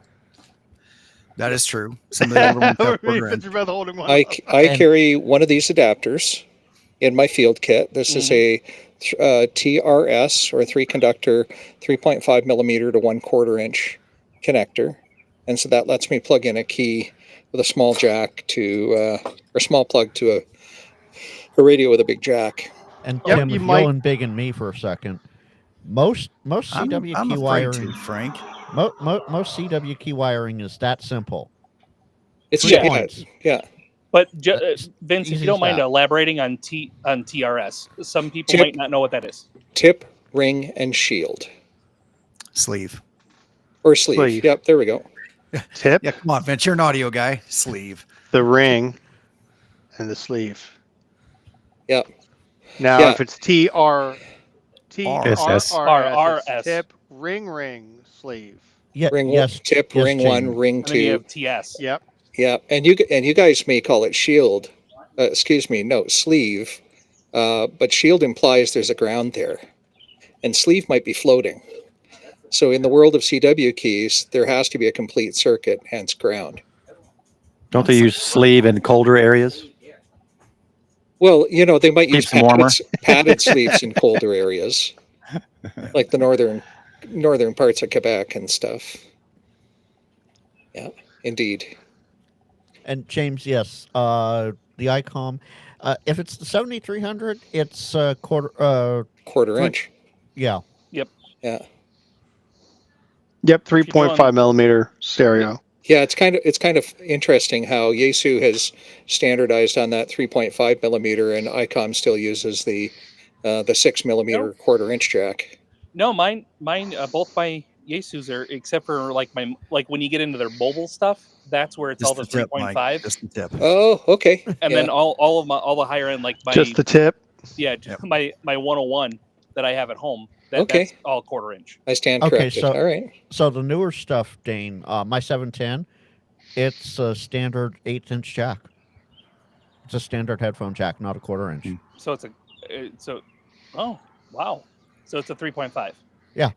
That is true. Some of the older ones have 1/4 inch. I carry one of these adapters in my field kit. This is a TRS or 3-conductor 3.5 millimeter to 1/4 inch connector, and so that lets me plug in a key with a small jack to or small plug to a radio with a big jack. And Yep, Tim, you if might- you'll embiggen me for a second, most CW I'm key afraid wiring, to, Frank. most CW key wiring is that simple. It's 3 yeah, points. yeah. But Vince, if easy you don't as mind that. elaborating on TRS, some people Tip. might not know what that is. Tip, ring, and shield Sleeve. or sleeve. Sleeve. Yep, there we go. Tip, Yeah, come on, Vince. You're an audio guy. Sleeve. the ring, and the sleeve. Yep. Now, Yeah. if it's TRS, RRS. tip, ring, sleeve. Yeah, Ring yes, one, tip, yes, ring Jamie. one, ring And then you two. have TS. Yep. Yeah, and you guys may call it shield. Sleeve. But shield implies there's a ground there, and sleeve might be floating. So in the world of CW keys, there has to be a complete circuit, hence ground. Don't they use sleeve in colder areas? Well, they might use Keeps them warmer. padded sleeves in colder areas, like the northern parts of Quebec and stuff. Yeah, indeed. And James, yes, the ICOM. If it's the 7300, it's quarter. Quarter inch. Yeah. Yeah. Yep. 3.5 millimeter stereo. Yeah, it's kind of interesting how Yaesu has standardized on that 3.5 millimeter, and ICOM still uses the 6 millimeter 1/4 inch jack. No, mine, both my Yaesus are, except for like when you get into their mobile stuff, that's where it's all the 3.5. Just the tip. Oh, okay. And then all the higher end, like my Just the tip. my 101 that I have at home. Okay. That's all 1/4 inch. I stand Okay, corrected. so- All right. So the newer stuff, Dane, my 710, it's a standard 1/8 inch jack. It's a standard headphone jack, not a 1/4 inch. So oh wow, so it's a 3.5. Yeah.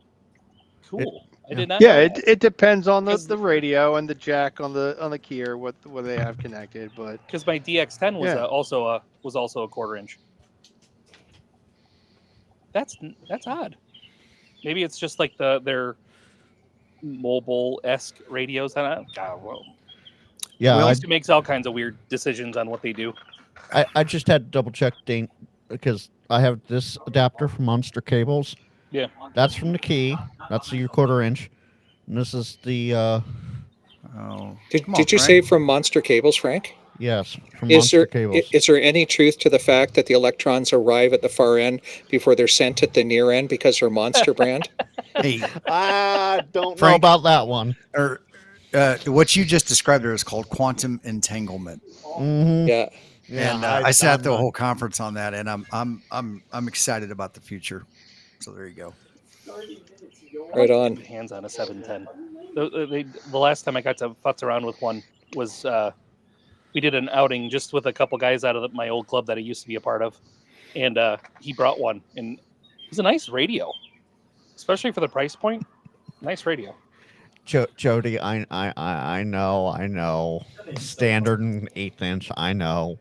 Cool. I did not. Yeah, know it, that. it depends on the radio and the jack on the keyer what they have connected, but Because my DX10 was Yeah. also a 1/4 inch. That's odd. Maybe it's just like their mobile-esque radios. I don't know. Well, Yeah, Yaesu makes all kinds of weird decisions on what they do. I just had to double check, Dane, because I have this adapter from Monster Cables. Yeah. That's from the key. That's your 1/4 inch. And this is the Did you say from Monster Cables, Frank? yes, from Is Monster there Cables. is there any truth to the fact that the electrons arrive at the far end before they're sent at the near end because they're Monster brand? Hey, I don't know Frank- about that one. or what you just described there is called quantum entanglement. Mm-hmm. Yeah. And I sat the whole conference on that, and I'm excited about the future. So there you go. Right on. Hands on a 710. The last time I got to futz around with one was we did an outing just with a couple guys out of my old club that I used to be a part of, and he brought one, and it was a nice radio, especially for the price point. Nice radio. Jody, I know. Standard and 1/8 inch, I know.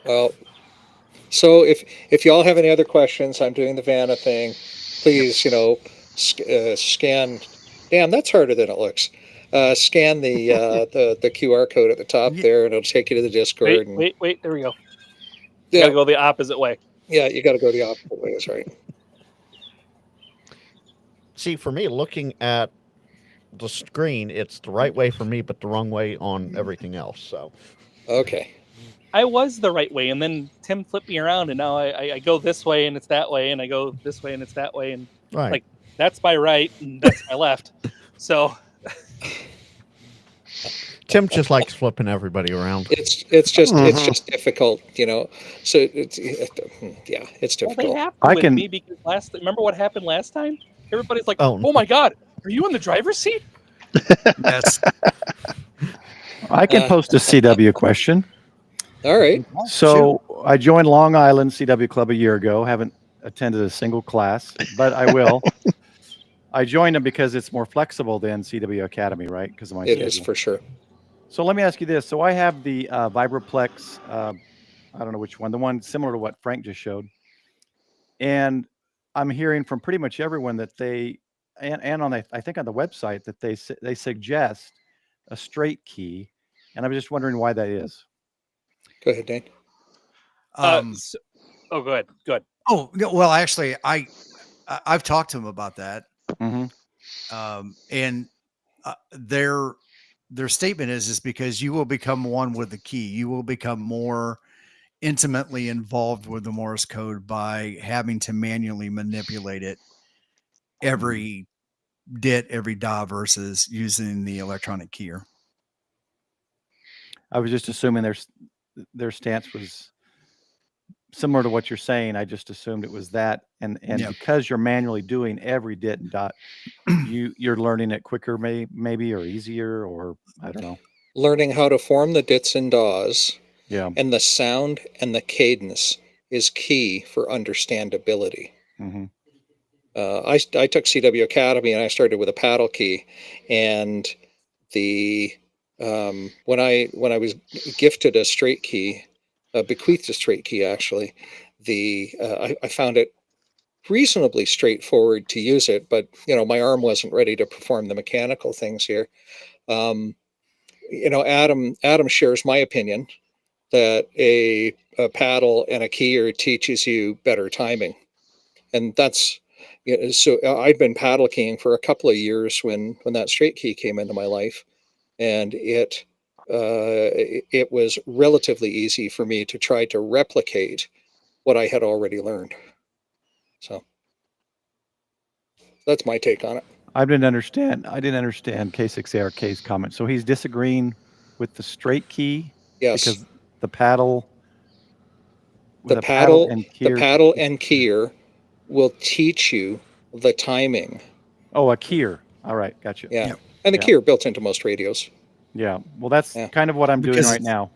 Well, so if y'all have any other questions, I'm doing the Vanna thing. Please, scan. Damn, that's harder than it looks. Scan the the QR code at the top there, and it'll take you to the Discord. Wait. There we go. Yeah. You gotta go the opposite way. Yeah, you got to go the opposite way. That's right. See, for me, looking at the screen, it's the right way for me, but the wrong way on everything else. So, okay. I was the right way, and then Tim flipped me around, and now I go this way, and it's that way, and I go this way, and it's that way, and right. like that's my right, and that's my left. So Tim just likes flipping everybody around. It's just difficult, So it's difficult. Well, they have to with me because remember what happened last time? Everybody's like, "Oh my God, are you in the driver's seat?" Yes. I can post a CW question. All right. So I joined Long Island CW Club a year ago. Haven't attended a single class, but I will. I joined them because it's more flexible than CW Academy, right? Because of my It schedule. is for sure. So let me ask you this. So I have the Vibraplex, I don't know which one, the one similar to what Frank just showed. And I'm hearing from pretty much everyone that they, and on I think on the website, that they suggest a straight key. And I'm just wondering why that is. Go ahead, Dane. Go ahead. Good. Oh, well, actually, I've talked to them about that. Mm-hmm. And their statement is because you will become one with the key. You will become more intimately involved with the Morse code by having to manually manipulate it every dit, every da versus using the electronic keyer. I was just assuming their stance was similar to what you're saying. I just assumed it was that, and because you're manually doing every dit and dot, you're learning it quicker, maybe, or easier, or I don't know. Learning how to form the dits and daws, and the sound and the cadence is key for understandability. Mm-hmm. I took CW Academy and I started with a paddle key, and the when I was gifted a straight key, bequeathed a straight key actually, I found it reasonably straightforward to use it, but my arm wasn't ready to perform the mechanical things here. Adam shares my opinion that a paddle and a keyer teaches you better timing, and that's so I'd been paddle keying for a couple of years when that straight key came into my life, and it was relatively easy for me to try to replicate what I had already learned. So that's my take on it. I didn't understand K6ARK's comment. So he's disagreeing with the straight key? Yes. Because the paddle and keyer will teach you the timing. Oh, a keyer. All right, gotcha. Yeah. And the keyer built into most radios. Yeah. Well, that's kind of what I'm doing right now.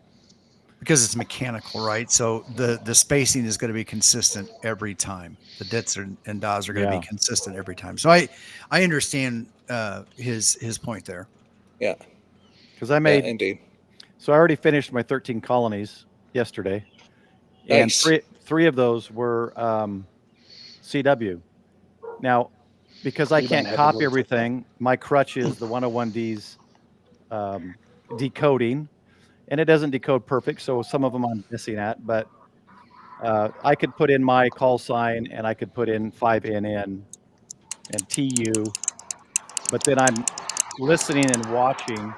Because it's mechanical, right? So the spacing is going to be consistent every time. The dits and das are going to be consistent every time. So I understand his point there. Yeah. Because I made indeed. So I already finished my 13 colonies yesterday. Nice. And three of those were CW. Now, because I can't copy everything, my crutch is the 101D's decoding. And it doesn't decode perfect, so some of them I'm missing at. But I could put in my call sign, and I could put in 5NN and TU. But then I'm listening and watching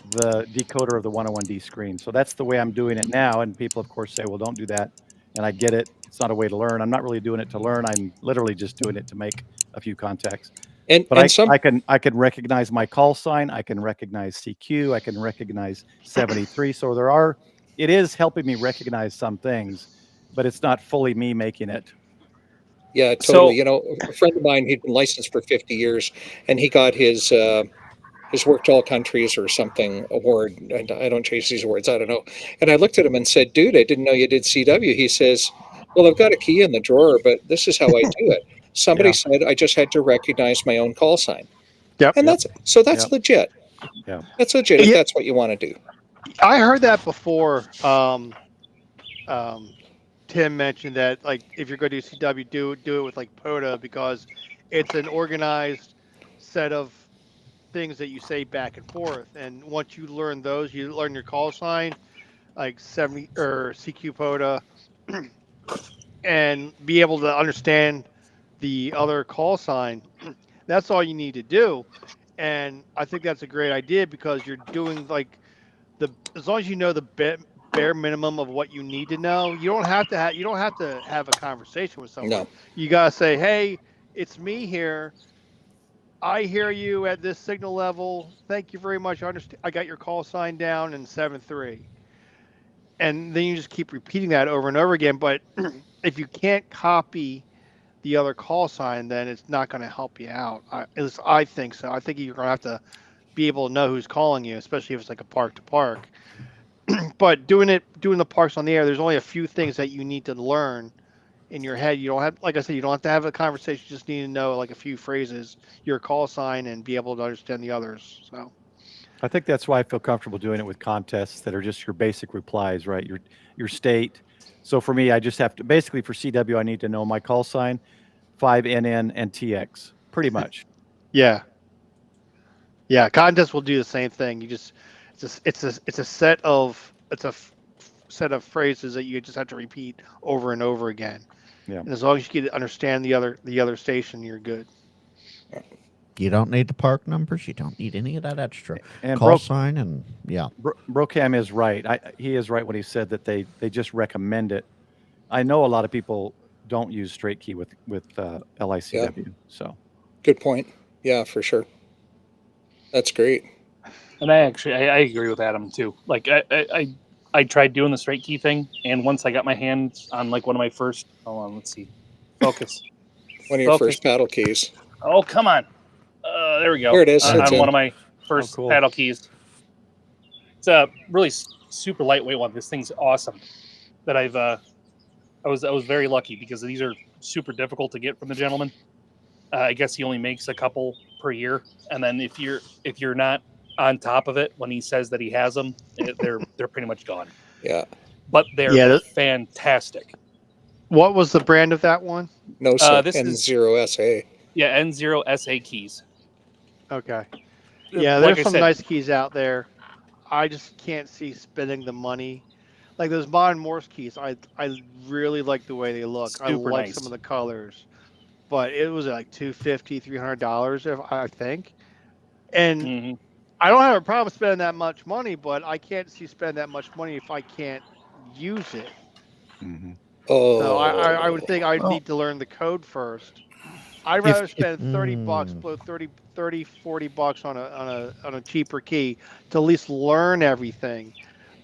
the decoder of the 101D screen. So that's the way I'm doing it now. And people, of course, say, well, don't do that. And I get it. It's not a way to learn. I'm not really doing it to learn. I'm literally just doing it to make a few contacts. I can recognize my call sign. I can recognize CQ. I can recognize 73. So it is helping me recognize some things, but it's not fully me making it. Yeah, totally. A friend of mine, he'd been licensed for 50 years, and he got his Work to All Countries or something award. And I don't chase these awards. I don't know. And I looked at him and said, dude, I didn't know you did CW. He says, well, I've got a key in the drawer, but this is how I do it. Somebody Yeah. said I just had to recognize my own call sign. Yep. And that's Yep. legit. Yeah. That's legit if Yeah. that's what you want to do. I heard that before. Tim mentioned that, like, if you're going to do CW, do it with like POTA, because it's an organized set of things that you say back and forth. And once you learn those, you learn your call sign, like 70 or CQ POTA, and be able to understand the other call sign. That's all you need to do. And I think that's a great idea, because you're doing like as long as you know the bare minimum of what you need to know, you don't have to have a conversation with someone. No. You gotta say, hey, it's me here. I hear you at this signal level. Thank you very much. I understand. I got your call sign down in 7-3. And then you just keep repeating that over and over again. But if you can't copy the other call sign, then it's not going to help you out. At least I think so. I think you're going to have to be able to know who's calling you, especially if it's like a park to park. But doing the parks on the air, there's only a few things that you need to learn in your head. You don't have, like I said, you don't have to have a conversation. You just need to know like a few phrases, your call sign, and be able to understand the others. So I think that's why I feel comfortable doing it with contests that are just your basic replies, right? Your state. So for me, I just have to, basically for CW, I need to know my call sign, 5NN, and TX, pretty much. yeah, contests will do the same thing. You just it's a set of set of phrases that you just have to repeat over and over again. Yeah. And as long as you can understand the other station, you're good. You don't need the park numbers. You don't need any of that extra And call sign. And yeah, Brocam is right. He is right when he said that they just recommend it. I know a lot of people don't use straight key with LICW. Yeah. So Good point. Yeah, for sure. That's great. And I agree with Adam too. Like I tried doing the straight key thing, and once I got my hands on like one of my first, hold on, let's see, focus. One of your Focus. first paddle keys. Oh, come on. There we go. There it is. On It's in. one of my first cool. paddle keys. It's a really super lightweight one. This thing's awesome. That I was very lucky, because these are super difficult to get from the gentleman. I guess he only makes a couple per year, and then if you're not on top of it when he says that he has them, they're pretty much gone. Yeah. But they're Yeah, fantastic. What was the brand of that one? No, sir. This is- N0SA. Yeah, N0 SA keys. Okay. Yeah, Like there's I some said, nice keys out there. I just can't see spending the money. Like those modern Morse keys, I really like the way they look. I Super like nice. some of the colors. But it was like $250, $300, I think. And Mhm. I don't have a problem spending that much money, but I can't see spending that much money if I can't use it. Oh. So I would think I'd need to learn the code first. I'd rather spend $30, blow 30, 40 bucks on a cheaper key to at least learn everything.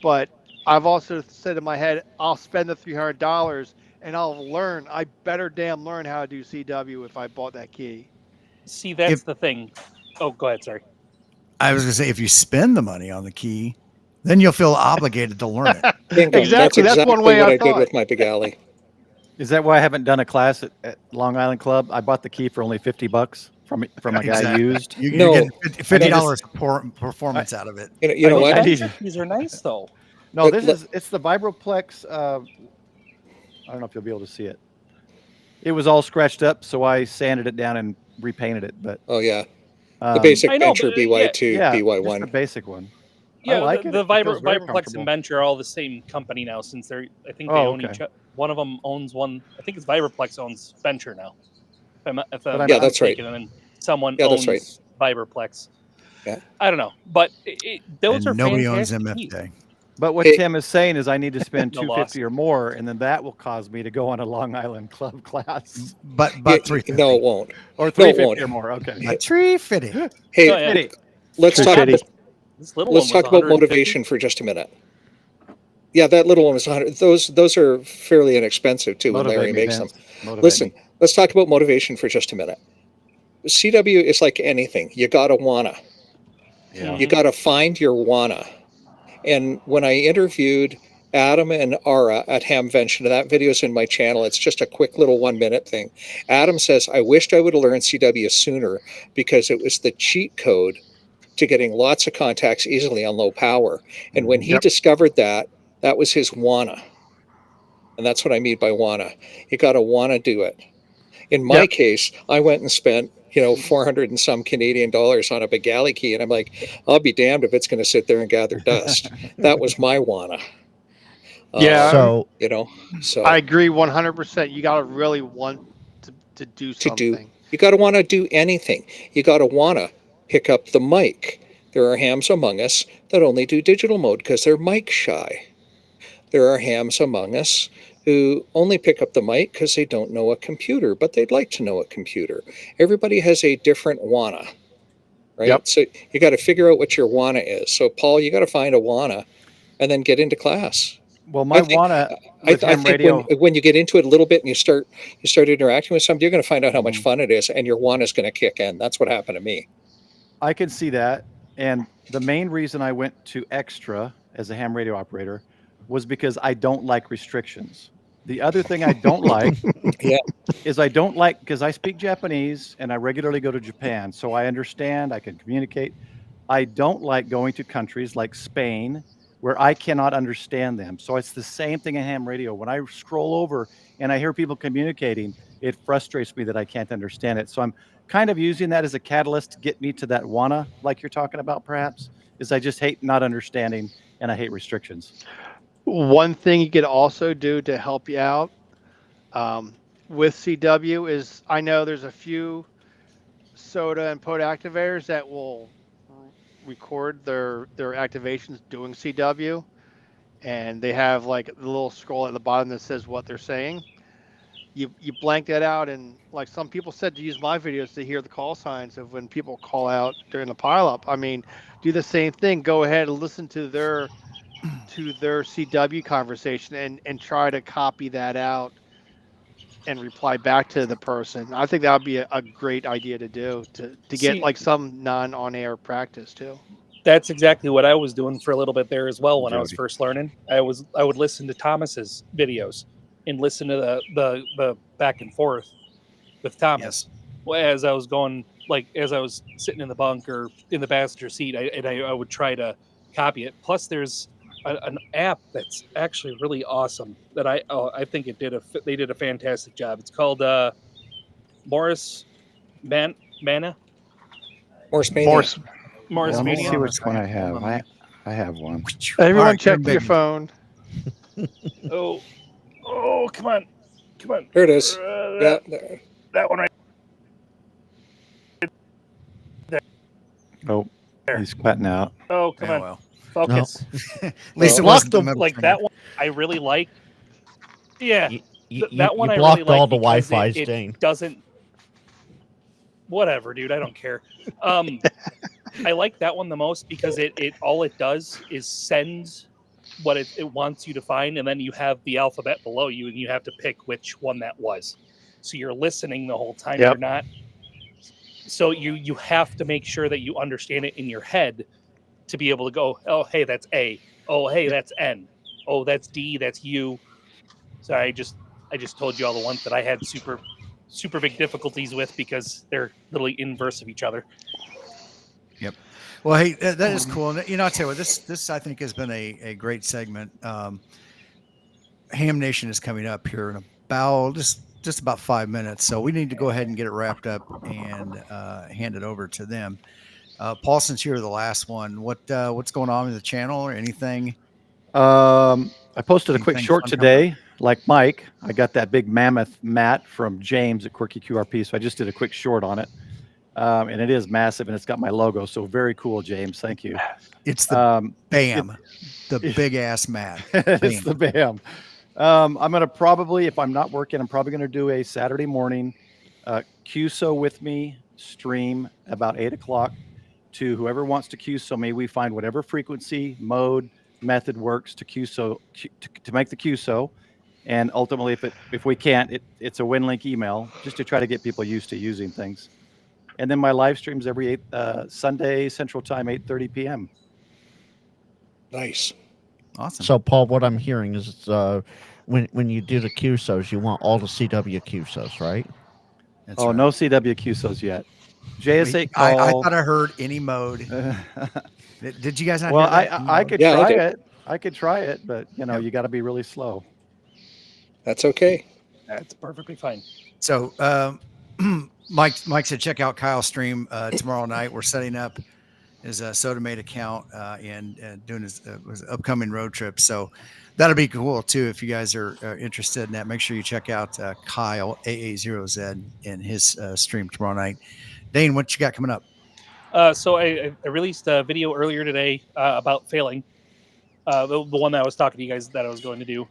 But I've also said in my head, I'll spend the $300 and I'll learn. I better damn learn how to do CW if I bought that key. See, that's the thing. Oh, go ahead. Sorry. I was going to say, if you spend the money on the key, then you'll feel obligated to learn it. Bingo. Exactly. That's one way what I I did thought. with my Big Alley. is that why I haven't done a class at Long Island Club? I bought the key for only $50 from a guy Exactly. used. You're No. getting $50 performance out of it. You know what? These are nice though. No, But it's the Vibroplex. I don't know if you'll be able to see it. It was all scratched up, so I sanded it down and repainted it. But Oh, yeah. The basic I know, Venture but, BY2, yeah, just the BY1. basic one. Yeah, I like the it. It feels very Vibraplex comfortable. and Venture are all the same company now, since I think they Oh, own okay. each. One of them owns one. I think it's Vibraplex owns Venture now. If I'm Yeah, not that's right. mistaken, and then someone Yeah, owns that's right. Vibraplex. Yeah. I don't know, but those And are nobody owns fantastic keys. MFJ. But what Hey. Tim is saying is I need to spend No $250 or more, and then that will cause me to go on a Long Island Club class. But Yeah, 350. no, it won't. Or No, it $350 won't. or more. Okay. But 350. Hey, Oh, yeah. let's talk. This little Let's one was talk about 150. motivation for just a minute. Yeah, that little one was 100. Those are fairly inexpensive too when Motivate Larry me, makes Vince. them. Motivate Listen, me. let's talk about motivation for just a minute. CW is like anything. You gotta wanna. Yeah. You gotta find your wanna. And when I interviewed Adam and Ara at Hamvention, and that video's in my channel. It's just a quick little 1-minute thing. Adam says, I wished I would have learned CW sooner because it was the cheat code to getting lots of contacts easily on low power. And when he discovered that, that was his wanna. And that's what I mean by wanna. You got to want to do it. In my case, I went and spent, 400 and some Canadian dollars on a Begali key. And I'm like, I'll be damned if it's going to sit there and gather dust. That was my wanna. Yeah. So I agree 100%. You got to really want to do something. You got to want to do anything. You got to want to pick up the mic. There are hams among us that only do digital mode because they're mic shy. There are hams among us who only pick up the mic because they don't know a computer, but they'd like to know a computer. Everybody has a different wanna, right? Yep. So you got to figure out what your wanna is. So Paul, you got to find a wanna and then get into class. Well, my wanna with I ham think radio. when you get into it a little bit and you start interacting with somebody, you're going to find out how much fun it is, and your wanna is going to kick in. That's what happened to me. I can see that. And the main reason I went to Extra as a ham radio operator was because I don't like restrictions. The other thing I don't like is I don't like, because I speak Japanese and I regularly go to Japan, so I understand, I can communicate. I don't like going to countries like Spain where I cannot understand them. So it's the same thing in ham radio. When I scroll over and I hear people communicating, it frustrates me that I can't understand it. So I'm kind of using that as a catalyst to get me to that wanna, like you're talking about perhaps, is I just hate not understanding and I hate restrictions. One thing you could also do to help you out with CW is, I know there's a few SOTA and POTA activators that will record their activations doing CW, and they have like the little scroll at the bottom that says what they're saying. You blank that out, and like some people said to use my videos to hear the call signs of when people call out during the pileup. I mean, do the same thing. Go ahead and listen to their CW conversation and try to copy that out and reply back to the person. I think that would be a great idea to do to get like some non-on-air practice too. That's exactly what I was doing for a little bit there as well when I was first learning. I would listen to Thomas's videos and listen to the back and forth with Thomas. Well, as I was going, like as I was sitting in the bunk or in the passenger seat, I would try to copy it. Plus, there's an app that's actually really awesome that I think they did a fantastic job. It's called Morris Mana. Morris Mania. Morris Let me Mania. see which one I have. I have one. Everyone check your phone. Oh, come on. There it is. That one right Oh, he's cutting out. Oh, come on. Well. Focus. At least it wasn't the middle like finger. that one. I really like. Yeah, that one you I blocked really like all the because Wi-Fi, it Stain. doesn't. Whatever, dude. I don't care. I like that one the most because it all it does is sends what it wants you to find, and then you have the alphabet below you, and you have to pick which one that was. So you're listening the whole time. Yep. You're not. So you have to make sure that you understand it in your head to be able to go, oh, hey, that's A. Oh, hey, that's N. Oh, that's D. That's U. So I just told you all the ones that I had super big difficulties with because they're literally inverse of each other. Yep. Well, hey, that is cool. And, I'll tell you what, this I think has been a great segment. Ham Nation is coming up here in about just about 5 minutes, so we need to go ahead and get it wrapped up and hand it over to them. Paul, since you're the last one, what's going on with the channel or anything? I posted a quick Anything short fun today, like Mike. I got that big mammoth mat from James at Quirky QRP, so I just did a quick short on it. And it is massive, and it's got my logo, so very cool, James. Thank you. It's the BAM, the big ass mat. It's the BAM. I'm gonna probably, if I'm not working, I'm probably gonna do a Saturday morning QSO with me stream about 8 o'clock to whoever wants to QSO me. We find whatever frequency, mode, method works to QSO to make the QSO, and ultimately, if we can't, it's a WinLink email just to try to get people used to using things. And then my live streams every Sunday Central Time, 8:30 p.m. Nice. Awesome. So, Paul, what I'm hearing is when you do the QSOs, you want all the CW QSOs, right? That's Oh, right. no CW QSOs yet. JS8 I call. thought I heard any mode. Did you guys not Well, hear that? I could Yeah, I try did. it. I could try it, but you got to be really slow. That's okay. That's perfectly fine. So, Mike said check out Kyle's stream tomorrow night. We're setting up his SodaMate account and doing his upcoming road trip. So that'll be cool too. If you guys are interested in that, make sure you check out Kyle AA0Z in his stream tomorrow night. Dane, what you got coming up? So I released a video earlier today about failing. The one that I was talking to you guys that I was going to do.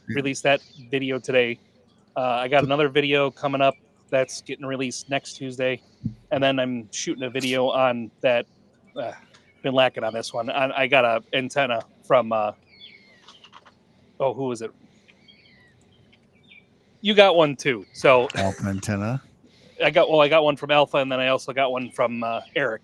Released that video today. I got another video coming up that's getting released next Tuesday. And then I'm shooting a video on that. Been lacking on this one. I got a antenna from, who was it? You got one too. So Alpha antenna. I got one from Alpha, and then I also got one from Eric.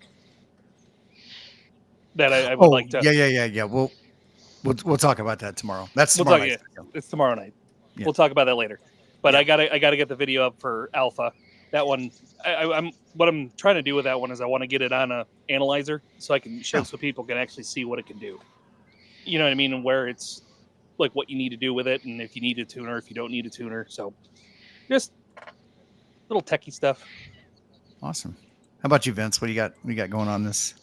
That I would like to. Yeah. We'll talk about that tomorrow. That's tomorrow night. It's tomorrow night. Yeah. We'll talk about that later. But I gotta get the video up for Alpha. That one, what I'm trying to do with that one is I want to get it on a analyzer so I can show so people can actually see what it can do. You know what I mean? And where it's like what you need to do with it, and if you need a tuner, if you don't need a tuner. So just little techie stuff. Awesome. How about you, Vince? What do you got going on this?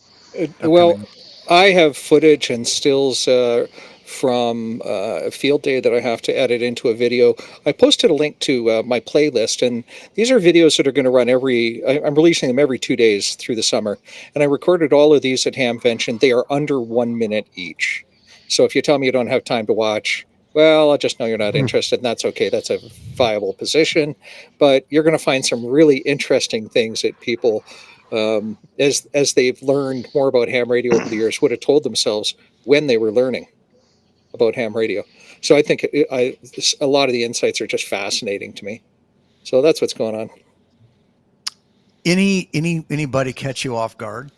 Well, I have footage and stills from a field day that I have to edit into a video. I posted a link to my playlist, and these are videos that are going to run I'm releasing them every 2 days through the summer. And I recorded all of these at Hamvention. They are under 1 minute each. So if you tell me you don't have time to watch, well, I'll just know you're not interested, and that's okay. That's a viable position. But you're going to find some really interesting things that people, as they've learned more about ham radio over the years, would have told themselves when they were learning about ham radio. So I think a lot of the insights are just fascinating to me. So that's what's going on. Anybody catch you off guard?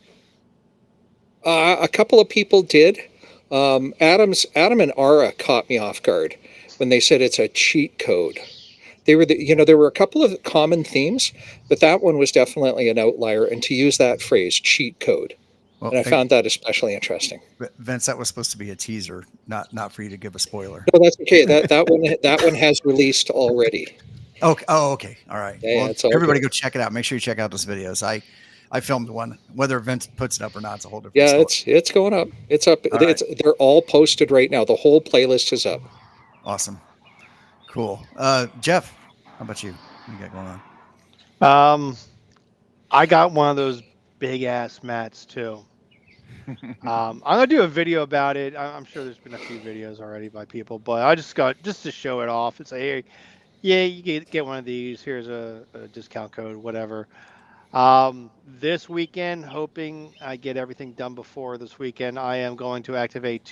A couple of people did. Adam and Ara caught me off guard when they said it's a cheat code. There were a couple of common themes, but that one was definitely an outlier. And to use that phrase, cheat code. Well, and I found that especially interesting. Vince, that was supposed to be a teaser, not for you to give a spoiler. No, that's okay. That one has released already. Okay. Oh, okay. All right. Yeah, well, everybody go check it out. Make sure you check out those videos. I filmed one. Whether Vince puts it up or not, it's a whole different story. It's going up. It's up. They're all posted right now. The whole playlist is up. Awesome. Cool. Jeff, how about you? What you got going on? I got one of those big ass mats too. I'm gonna do a video about it. I'm sure there's been a few videos already by people, but I just to show it off and say, hey, yeah, you get one of these. Here's a discount code, whatever. This weekend, hoping I get everything done before this weekend, I am going to activate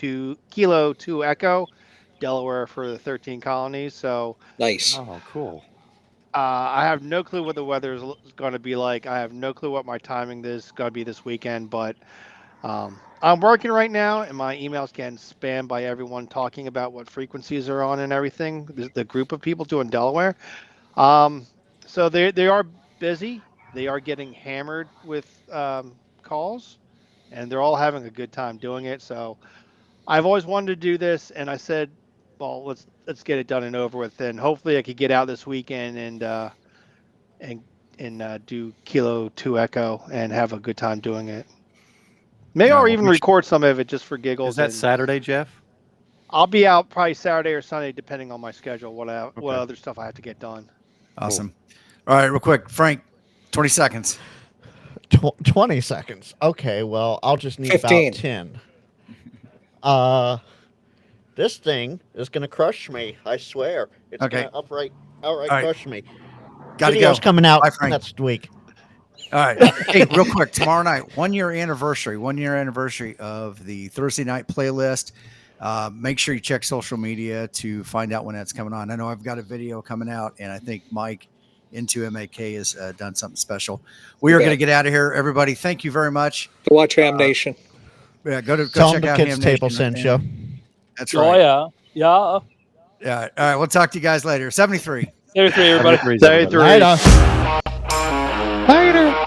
Kilo 2 Echo, Delaware for the 13 colonies. So nice. Oh, cool. I have no clue what the weather is going to be like. I have no clue what my timing is going to be this weekend, but I'm working right now, and my emails getting spammed by everyone talking about what frequencies are on and everything. The group of people doing Delaware. So they are busy. They are getting hammered with calls, and they're all having a good time doing it. So I've always wanted to do this, and I said, well, let's get it done and over with. And hopefully I could get out this weekend and do Kilo 2 Echo and have a good time doing it. Or even record some of it just for giggles. Is that Saturday, Jeff? I'll be out probably Saturday or Sunday, depending on my schedule, what other stuff I have to get done. Awesome. Cool. All right, real quick, Frank, 20 seconds. 20 seconds. Okay, well, I'll just need 15. About 10. This thing is going to crush me. I swear. It's going to outright crush me. Video's coming out next week. All right. Hey, real quick, tomorrow night, 1 year anniversary of the Thursday night playlist. Make sure you check social media to find out when that's coming on. I know I've got a video coming out, and I think Mike into MAK has done something special. We are going to get out of here, everybody. Thank you very much. Go watch Ham Nation. Yeah, go Tell check the out kids Ham table Nation. sent you. That's Oh, right. yeah. Yeah. Yeah. All right. We'll talk to you guys later. 73. 73, everybody. 73. Later. Later.